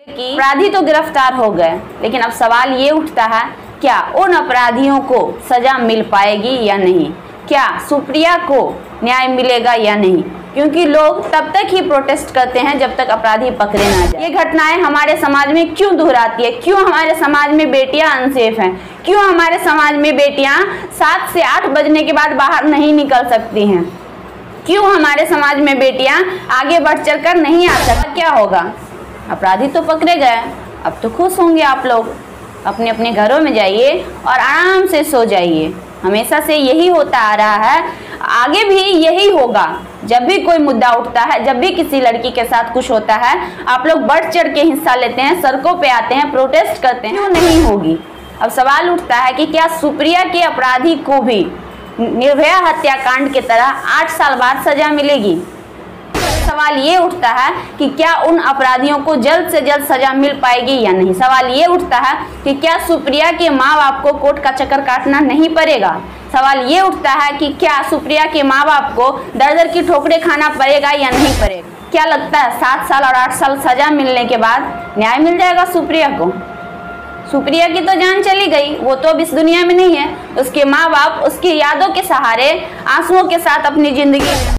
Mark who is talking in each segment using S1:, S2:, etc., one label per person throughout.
S1: कि अपराधी तो गिरफ्तार हो गए, लेकिन अब सवाल ये उठता है क्या उन अपराधियों को सजा मिल पाएगी या नहीं, क्या सुप्रिया को न्याय मिलेगा या नहीं, क्योंकि लोग तब तक ही प्रोटेस्ट करते हैं जब तक अपराधी पकड़े ना जाए। ये घटनाएं हमारे समाज में क्यों दोहराती है, क्यों हमारे समाज में बेटियां अनसेफ हैं, क्यों हमारे समाज में बेटियां 7 से 8 बजने के बाद बाहर नहीं निकल सकती हैं, क्यों हमारे समाज में बेटियां आगे बढ़ चल कर नहीं आ सकती। क्या होगा, अपराधी तो पकड़े गए, अब तो खुश होंगे आप लोग, अपने अपने घरों में जाइए और आराम से सो जाइए। हमेशा से यही होता आ रहा है, आगे भी यही होगा। जब भी कोई मुद्दा उठता है, जब भी किसी लड़की के साथ कुछ होता है, आप लोग बढ़ चढ़ के हिस्सा लेते हैं, सड़कों पे आते हैं, प्रोटेस्ट करते हैं। क्यों नहीं होगी। अब सवाल उठता है कि क्या सुप्रिया के अपराधी को भी निर्भया हत्याकांड की तरह 8 साल बाद सजा मिलेगी। सवाल ये उठता है कि क्या उन अपराधियों को जल्द से जल्द सजा मिल पाएगी या नहीं। सवाल ये उठता है कि क्या सुप्रिया के माँ बाप को कोर्ट का चक्कर काटना नहीं पड़ेगा। सवाल ये उठता है कि क्या सुप्रिया के माँ बाप को दर दर की ठोकरें खाना पड़ेगा या नहीं पड़ेगा। क्या लगता है 7 साल और 8 साल सजा मिलने के बाद न्याय मिल जाएगा सुप्रिया को। सुप्रिया की तो जान चली गई, वो तो अब इस दुनिया में नहीं है। उसके माँ बाप उसकी यादों के सहारे आंसुओं के साथ अपनी जिंदगी।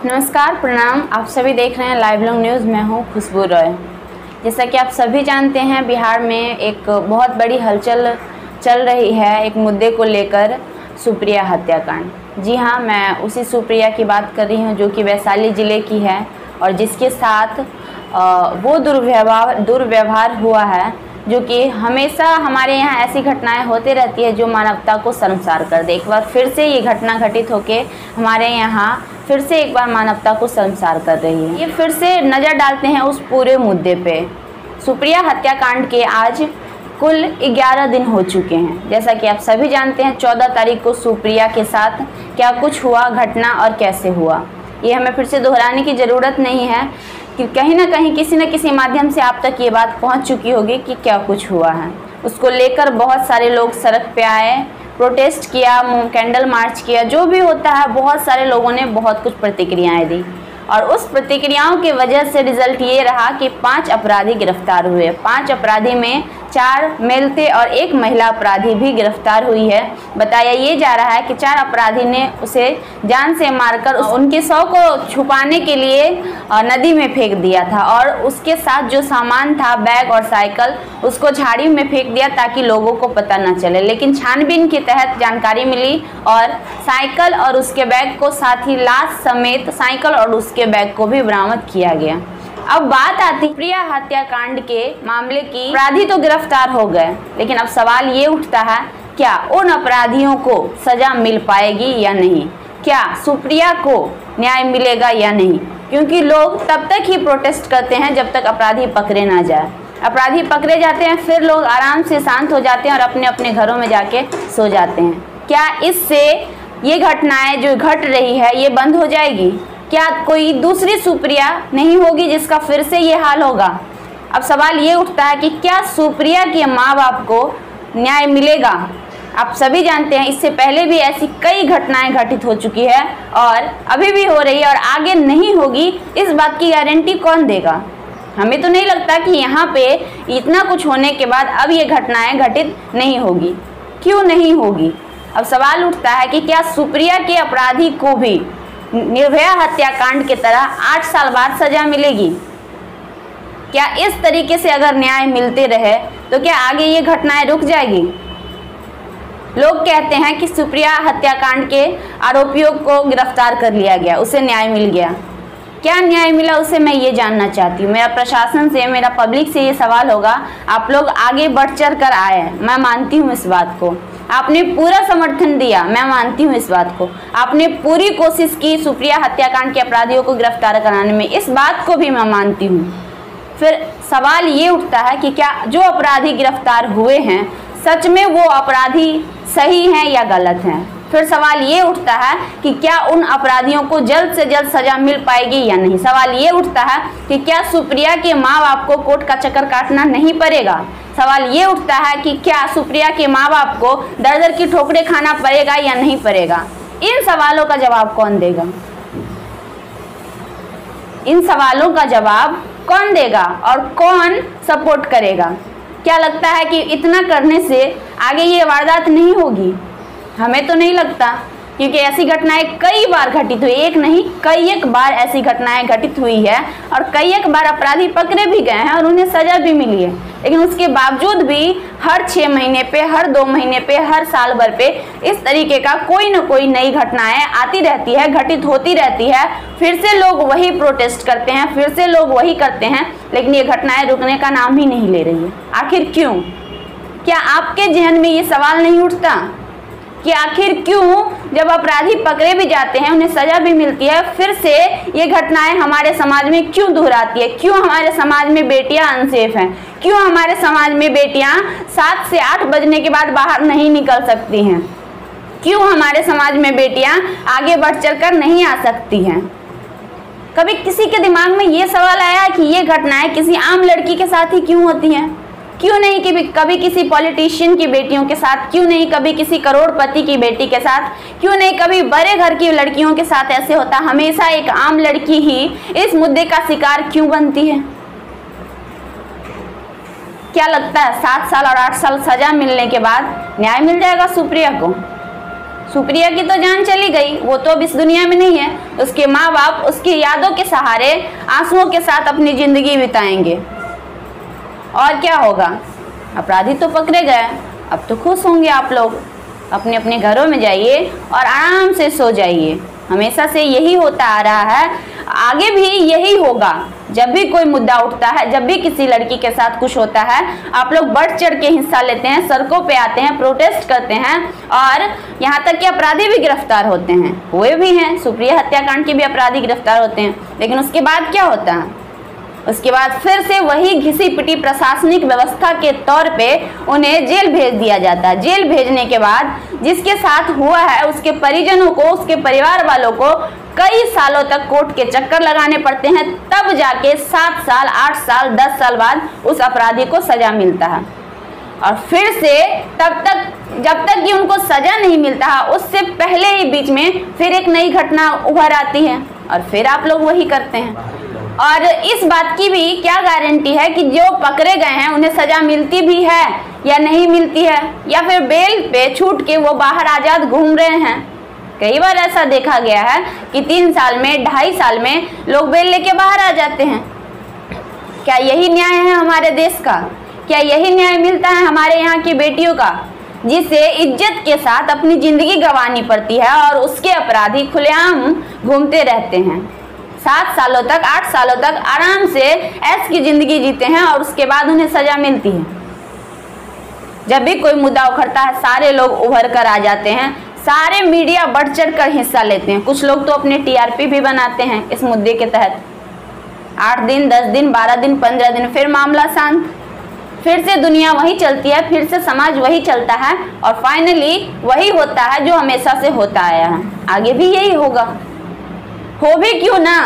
S1: नमस्कार, प्रणाम, आप सभी देख रहे हैं लाइव लॉन्ग न्यूज़। मैं हूं खुशबू रॉय। जैसा कि आप सभी जानते हैं, बिहार में एक बहुत बड़ी हलचल चल रही है एक मुद्दे को लेकर, सुप्रिया हत्याकांड। जी हाँ, मैं उसी सुप्रिया की बात कर रही हूं जो कि वैशाली ज़िले की है और जिसके साथ वो दुर्व्यवहार हुआ है जो कि हमेशा हमारे यहाँ ऐसी घटनाएं होती रहती है जो मानवता को शर्मसार कर दे। एक बार फिर से ये घटना घटित होके हमारे यहाँ फिर से एक बार मानवता को शर्मसार कर रही है। ये फिर से नज़र डालते हैं उस पूरे मुद्दे पे। सुप्रिया हत्याकांड के आज कुल 11 दिन हो चुके हैं। जैसा कि आप सभी जानते हैं, 14 तारीख को सुप्रिया के साथ क्या कुछ हुआ, घटना और कैसे हुआ, ये हमें फिर से दोहराने की ज़रूरत नहीं है कि कहीं ना कहीं किसी न किसी माध्यम से आप तक ये बात पहुंच चुकी होगी कि क्या कुछ हुआ है। उसको लेकर बहुत सारे लोग सड़क पे आए, प्रोटेस्ट किया, कैंडल मार्च किया, जो भी होता है बहुत सारे लोगों ने बहुत कुछ प्रतिक्रियाएं दी और उस प्रतिक्रियाओं की वजह से रिजल्ट ये रहा कि 5 अपराधी गिरफ्तार हुए। 5 अपराधी में 4 मेल थे और 1 महिला अपराधी भी गिरफ्तार हुई है। बताया ये जा रहा है कि 4 अपराधी ने उसे जान से मारकर उनके शव को छुपाने के लिए नदी में फेंक दिया था और उसके साथ जो सामान था, बैग और साइकिल, उसको झाड़ी में फेंक दिया ताकि लोगों को पता न चले। लेकिन छानबीन के तहत जानकारी मिली और साइकिल और उसके बैग को, साथ ही लाश समेत साइकिल और उसके बैग को भी बरामद किया गया। अब बात आती सुप्रिया हत्याकांड के मामले की। अपराधी तो गिरफ्तार हो गए, लेकिन अब सवाल ये उठता है क्या उन अपराधियों को सजा मिल पाएगी या नहीं, क्या सुप्रिया को न्याय मिलेगा या नहीं, क्योंकि लोग तब तक ही प्रोटेस्ट करते हैं जब तक अपराधी पकड़े ना जाए। अपराधी पकड़े जाते हैं, फिर लोग आराम से शांत हो जाते हैं और अपने अपने घरों में जाके सो जाते हैं। क्या इससे ये घटनाएं जो घट रही है ये बंद हो जाएगी? क्या कोई दूसरी सुप्रिया नहीं होगी जिसका फिर से ये हाल होगा? अब सवाल ये उठता है कि क्या सुप्रिया के माँ बाप को न्याय मिलेगा? आप सभी जानते हैं इससे पहले भी ऐसी कई घटनाएं घटित हो चुकी है और अभी भी हो रही है और आगे नहीं होगी, इस बात की गारंटी कौन देगा? हमें तो नहीं लगता कि यहाँ पे इतना कुछ होने के बाद अब ये घटनाएं घटित नहीं होगी। क्यों नहीं होगी? अब सवाल उठता है कि क्या सुप्रिया के अपराधी को भी निर्भया हत्याकांड की तरह 8 साल बाद सजा मिलेगी? क्या इस तरीके से अगर न्याय मिलते रहे तो क्या आगे ये घटनाएं रुक जाएगी? लोग कहते हैं कि सुप्रिया हत्याकांड के आरोपियों को गिरफ्तार कर लिया गया, उसे न्याय मिल गया। क्या न्याय मिला उसे, मैं ये जानना चाहती हूँ। मेरा प्रशासन से, मेरा पब्लिक से ये सवाल होगा, आप लोग आगे बढ़ चढ़ कर आए, मैं मानती हूँ इस बात को, आपने पूरा समर्थन दिया, मैं मानती हूँ इस बात को, आपने पूरी कोशिश की सुप्रिया हत्याकांड के अपराधियों को गिरफ्तार कराने में, इस बात को भी मैं मानती हूँ। फिर सवाल ये उठता है कि क्या जो अपराधी गिरफ्तार हुए हैं सच में वो अपराधी सही हैं या गलत हैं? फिर सवाल ये उठता है कि क्या उन अपराधियों को जल्द से जल्द सजा मिल पाएगी या नहीं। सवाल ये उठता है कि क्या सुप्रिया के माँ बाप को कोर्ट का चक्कर काटना नहीं पड़ेगा। सवाल ये उठता है कि क्या सुप्रिया के माँ बाप को दर दर की ठोकरें खाना पड़ेगा या नहीं पड़ेगा। इन सवालों का जवाब कौन देगा? इन सवालों का जवाब कौन देगा और कौन सपोर्ट करेगा? क्या लगता है कि इतना करने से आगे ये वारदात नहीं होगी? हमें तो नहीं लगता, क्योंकि ऐसी घटनाएं कई बार घटित हुई, एक नहीं कई एक बार ऐसी घटनाएं घटित हुई है और कई एक बार अपराधी पकड़े भी गए हैं और उन्हें सजा भी मिली है। लेकिन उसके बावजूद भी हर 6 महीने पे, हर 2 महीने पे, हर साल भर पे इस तरीके का कोई न कोई नई घटनाएं आती रहती है, घटित होती रहती है। फिर से लोग वही प्रोटेस्ट करते हैं, फिर से लोग वही करते हैं, लेकिन ये घटनाएं रुकने का नाम ही नहीं ले रही है। आखिर क्यों? क्या आपके जहन में ये सवाल नहीं उठता कि आखिर क्यों जब अपराधी पकड़े भी जाते हैं, उन्हें सजा भी मिलती है, फिर से ये घटनाएं हमारे समाज में क्यों दोहराती है? क्यों हमारे समाज में बेटियां अनसेफ हैं? क्यों हमारे समाज में बेटियां 7 से 8 बजने के बाद बाहर नहीं निकल सकती हैं? क्यों हमारे समाज में बेटियां आगे बढ़ चढ़कर नहीं आ सकती हैं? कभी किसी के दिमाग में ये सवाल आया कि ये घटनाएं किसी आम लड़की के साथ ही क्यों होती हैं? क्यों नहीं कि कभी किसी पॉलिटिशियन की बेटियों के साथ? क्यों नहीं कभी किसी करोड़पति की बेटी के साथ? क्यों नहीं कभी बड़े घर की लड़कियों के साथ ऐसे होता? हमेशा एक आम लड़की ही इस मुद्दे का शिकार क्यों बनती है? क्या लगता है 7 साल और 8 साल सजा मिलने के बाद न्याय मिल जाएगा सुप्रिया को? सुप्रिया की तो जान चली गई, वो तो अब इस दुनिया में नहीं है। उसके माँ बाप उसकी यादों के सहारे आंसुओं के साथ अपनी जिंदगी बिताएंगे। और क्या होगा? अपराधी तो पकड़े गए, अब तो खुश होंगे आप लोग। अपने अपने घरों में जाइए और आराम से सो जाइए। हमेशा से यही होता आ रहा है, आगे भी यही होगा। जब भी कोई मुद्दा उठता है, जब भी किसी लड़की के साथ कुछ होता है, आप लोग बढ़ चढ़ के हिस्सा लेते हैं, सड़कों पे आते हैं, प्रोटेस्ट करते हैं और यहाँ तक कि अपराधी भी गिरफ्तार होते हैं, हुए भी हैं। सुप्रिया हत्याकांड के भी अपराधी गिरफ्तार होते हैं, लेकिन उसके बाद क्या होता है? उसके बाद फिर से वही घिसी पिटी प्रशासनिक व्यवस्था के तौर पे उन्हें जेल भेज दिया जाता है। जेल भेजने के बाद जिसके साथ हुआ है उसके परिजनों को, उसके परिवार वालों को कई सालों तक कोर्ट के चक्कर लगाने पड़ते हैं, तब जाके 7 साल, 8 साल, 10 साल बाद उस अपराधी को सजा मिलता है। और फिर से तब तक, जब तक कि उनको सजा नहीं मिलता है, उससे पहले ही बीच में फिर एक नई घटना उभर आती है और फिर आप लोग वही करते हैं। और इस बात की भी क्या गारंटी है कि जो पकड़े गए हैं उन्हें सजा मिलती भी है या नहीं मिलती है, या फिर बेल पे छूट के वो बाहर आजाद घूम रहे हैं? कई बार ऐसा देखा गया है कि 3 साल में, 2.5 साल में लोग बेल लेके बाहर आ जाते हैं। क्या यही न्याय है हमारे देश का? क्या यही न्याय मिलता है हमारे यहाँ की बेटियों का, जिसे इज्जत के साथ अपनी जिंदगी गंवानी पड़ती है और उसके अपराधी खुलेआम घूमते रहते हैं? 7 सालों तक, 8 सालों तक आराम से ऐश की जिंदगी जीते हैं और उसके बाद उन्हें सजा मिलती है। जब भी कोई मुद्दा उखड़ता है, सारे लोग उभर कर आ जाते हैं, सारे मीडिया बढ़ चढ़ कर हिस्सा लेते हैं। कुछ लोग तो अपने टीआरपी भी बनाते हैं इस मुद्दे के तहत। 8 दिन, 10 दिन, 12 दिन, 15 दिन, फिर मामला शांत, फिर से दुनिया वही चलती है, फिर से समाज वही चलता है और फाइनली वही होता है जो हमेशा से होता आया है। आगे भी यही होगा। हो भी क्यों ना,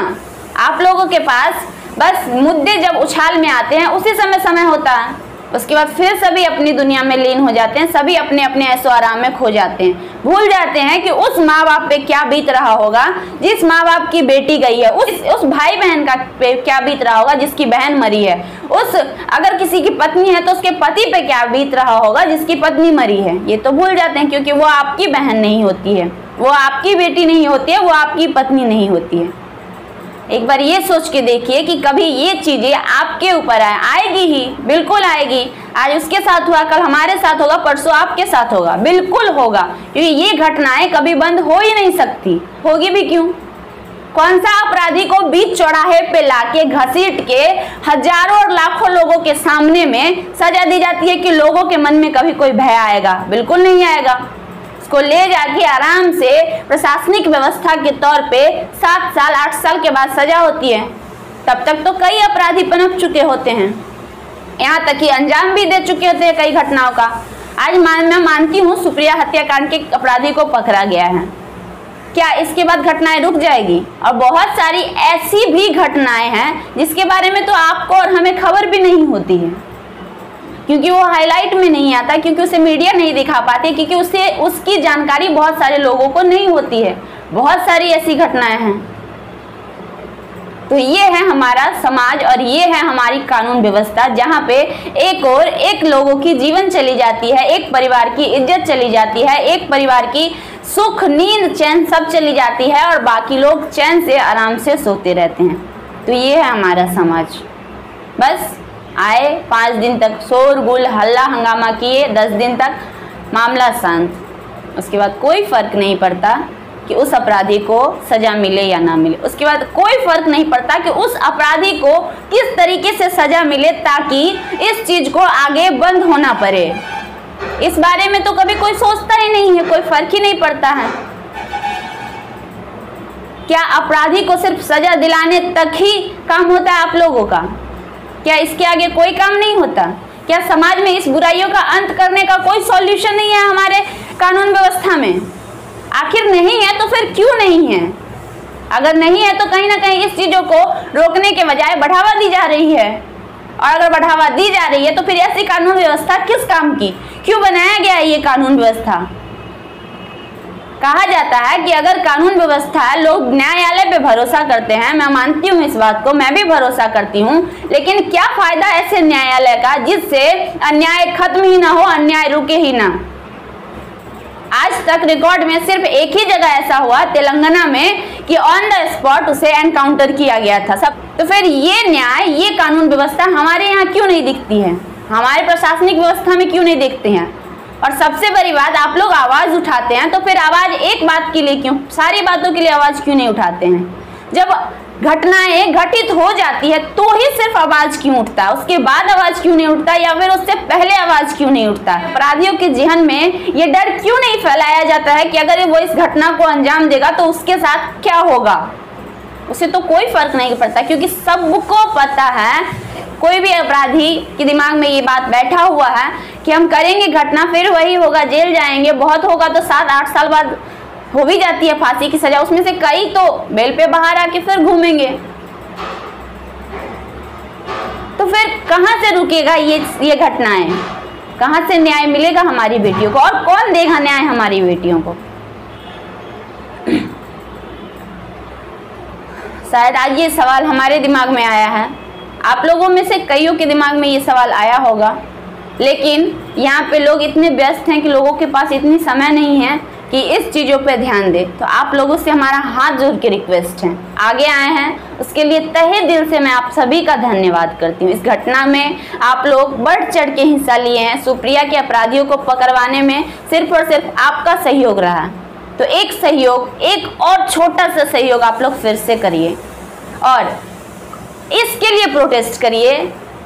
S1: आप लोगों के पास बस मुद्दे जब उछाल में आते हैं उसी समय होता है, उसके बाद फिर सभी अपनी दुनिया में लीन हो जाते हैं, सभी अपने अपने ऐशो आराम में खो जाते हैं। भूल जाते हैं कि उस माँ बाप पे क्या बीत रहा होगा जिस माँ बाप की बेटी गई है, उस भाई बहन का पे क्या बीत रहा होगा जिसकी बहन मरी है, उस अगर किसी की पत्नी है तो उसके पति पे क्या बीत रहा होगा जिसकी पत्नी मरी है। ये तो भूल जाते हैं, क्योंकि वो आपकी बहन नहीं होती है, वो आपकी बेटी नहीं होती है, वो आपकी पत्नी नहीं होती है। एक बार ये सोच के देखिए कि कभी ये चीजें आपके ऊपर आएगी ही, बिल्कुल आएगी। आज उसके साथ हुआ, कल हमारे साथ होगा, परसों आपके साथ होगा, बिल्कुल होगा, क्योंकि ये घटनाएं कभी बंद हो ही नहीं सकती। होगी भी क्यों? कौन सा अपराधी को बीच चौराहे पे लाके घसीट के हजारों और लाखों लोगों के सामने में सजा दी जाती है कि लोगों के मन में कभी कोई भय आएगा? बिल्कुल नहीं आएगा। को ले जाके आराम से प्रशासनिक व्यवस्था के तौर पे 7 साल, 8 साल के बाद सजा होती है। तब तक तो कई अपराधी पनप चुके होते हैं, यहाँ तक कि अंजाम भी दे चुके होते हैं कई घटनाओं का। आज मैं मानती हूँ सुप्रिया हत्याकांड के अपराधी को पकड़ा गया है, क्या इसके बाद घटनाएं रुक जाएगी? और बहुत सारी ऐसी भी घटनाएं हैं जिसके बारे में तो आपको और हमें खबर भी नहीं होती है, क्योंकि वो हाईलाइट में नहीं आता, क्योंकि उसे मीडिया नहीं दिखा पाती, क्योंकि उसे उसकी जानकारी बहुत सारे लोगों को नहीं होती है। बहुत सारी ऐसी घटनाएं हैं। तो ये है हमारा समाज और ये है हमारी कानून व्यवस्था, जहाँ पे एक लोगों की जीवन चली जाती है, एक परिवार की इज्जत चली जाती है, एक परिवार की सुख नींद चैन सब चली जाती है और बाकी लोग चैन से आराम से सोते रहते हैं। तो ये है हमारा समाज। बस आए 5 दिन तक शोरगुल हल्ला हंगामा किए, 10 दिन तक मामला शांत, उसके बाद कोई फर्क नहीं पड़ता कि उस अपराधी को सजा मिले या ना मिले। उसके बाद कोई फर्क नहीं पड़ता कि उस अपराधी को किस तरीके से सजा मिले ताकि इस चीज को आगे बंद होना पड़े। इस बारे में तो कभी कोई सोचता ही नहीं है, कोई फर्क ही नहीं पड़ता है। क्या अपराधी को सिर्फ सजा दिलाने तक ही काम होता है आप लोगों का? क्या इसके आगे कोई काम नहीं होता? क्या समाज में इस बुराइयों का अंत करने का कोई सॉल्यूशन नहीं है हमारे कानून व्यवस्था में? आखिर नहीं है तो फिर क्यों नहीं है? अगर नहीं है तो कहीं ना कहीं इस चीजों को रोकने के बजाय बढ़ावा दी जा रही है, और अगर बढ़ावा दी जा रही है तो फिर ऐसी कानून व्यवस्था किस काम की? क्यों बनाया गया है ये कानून व्यवस्था? कहा जाता है कि अगर कानून व्यवस्था, लोग न्यायालय पे भरोसा करते हैं, मैं मानती हूँ इस बात को, मैं भी भरोसा करती हूँ, लेकिन क्या फायदा ऐसे न्यायालय का जिससे अन्याय खत्म ही ना हो, अन्याय रुके ही ना। आज तक रिकॉर्ड में सिर्फ एक ही जगह ऐसा हुआ, तेलंगाना में, कि ऑन द स्पॉट उसे एनकाउंटर किया गया था सब। तो फिर ये न्याय, ये कानून व्यवस्था हमारे यहाँ क्यों नहीं दिखती है? हमारे प्रशासनिक व्यवस्था में क्यों नहीं देखते हैं? और सबसे बड़ी बात, आप लोग आवाज उठाते हैं तो फिर आवाज एक बात के लिए क्यों, सारी बातों के लिए आवाज क्यों नहीं उठाते हैं? जब घटनाएं घटित हो जाती है तो ही सिर्फ आवाज क्यों उठता है, उसके बाद आवाज क्यों नहीं उठता, या फिर उससे पहले आवाज क्यों नहीं उठता? अपराधियों के जहन में ये डर क्यों नहीं फैलाया जाता है कि अगर वो इस घटना को अंजाम देगा तो उसके साथ क्या होगा? उसे तो कोई फर्क नहीं पड़ता, क्योंकि सबको पता है, कोई भी अपराधी के दिमाग में ये बात बैठा हुआ है कि हम करेंगे घटना, फिर वही होगा, जेल जाएंगे, बहुत होगा तो 7-8 साल बाद हो भी जाती है फांसी की सजा, उसमें से कई तो बेल पे बाहर आके फिर घूमेंगे। तो फिर कहां से रुकेगा ये घटनाएं? कहां से न्याय मिलेगा हमारी बेटियों को, और कौन देगा न्याय हमारी बेटियों को? शायद आज ये सवाल हमारे दिमाग में आया है, आप लोगों में से कईयों के दिमाग में ये सवाल आया होगा, लेकिन यहाँ पे लोग इतने व्यस्त हैं कि लोगों के पास इतनी समय नहीं है कि इस चीज़ों पे ध्यान दे। तो आप लोगों से हमारा हाथ जोड़ के रिक्वेस्ट है, आगे आए हैं उसके लिए तहे दिल से मैं आप सभी का धन्यवाद करती हूँ। इस घटना में आप लोग बढ़ चढ़ के हिस्सा लिए हैं, सुप्रिया के अपराधियों को पकड़वाने में सिर्फ और सिर्फ आपका सहयोग रहा। तो एक सहयोग, एक और छोटा सा सहयोग आप लोग फिर से करिए और इसके लिए प्रोटेस्ट करिए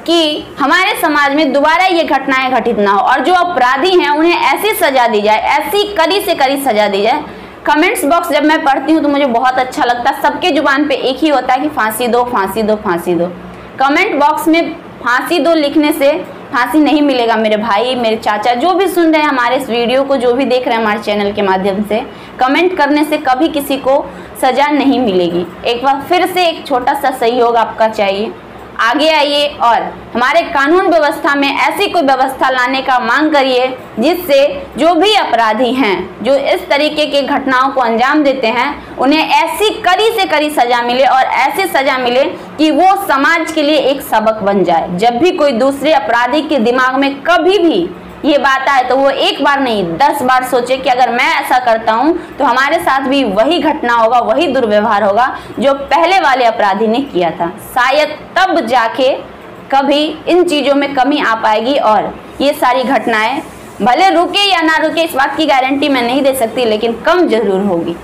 S1: कि हमारे समाज में दोबारा ये घटनाएं घटित ना हो, और जो अपराधी हैं उन्हें ऐसी सजा दी जाए, ऐसी कड़ी से कड़ी सजा दी जाए। कमेंट्स बॉक्स जब मैं पढ़ती हूँ तो मुझे बहुत अच्छा लगता है, सबके जुबान पे एक ही होता है कि फांसी दो, फांसी दो, फांसी दो। कमेंट बॉक्स में फांसी दो लिखने से फांसी नहीं मिलेगा मेरे भाई, मेरे चाचा, जो भी सुन रहे हैं हमारे इस वीडियो को, जो भी देख रहे हैं हमारे चैनल के माध्यम से, कमेंट करने से कभी किसी को सजा नहीं मिलेगी। एक बार फिर से एक छोटा सा सहयोग आपका चाहिए, आगे आइए और हमारे कानून व्यवस्था में ऐसी कोई व्यवस्था लाने का मांग करिए जिससे जो भी अपराधी हैं, जो इस तरीके की घटनाओं को अंजाम देते हैं, उन्हें ऐसी कड़ी से कड़ी सजा मिले, और ऐसी सजा मिले कि वो समाज के लिए एक सबक बन जाए। जब भी कोई दूसरे अपराधी के दिमाग में कभी भी ये बात आए तो वो एक बार नहीं 10 बार सोचे कि अगर मैं ऐसा करता हूँ तो हमारे साथ भी वही घटना होगा, वही दुर्व्यवहार होगा जो पहले वाले अपराधी ने किया था। शायद तब जाके कभी इन चीज़ों में कमी आ पाएगी और ये सारी घटनाएं भले रुके या ना रुके, इस बात की गारंटी मैं नहीं दे सकती, लेकिन कम जरूर होगी।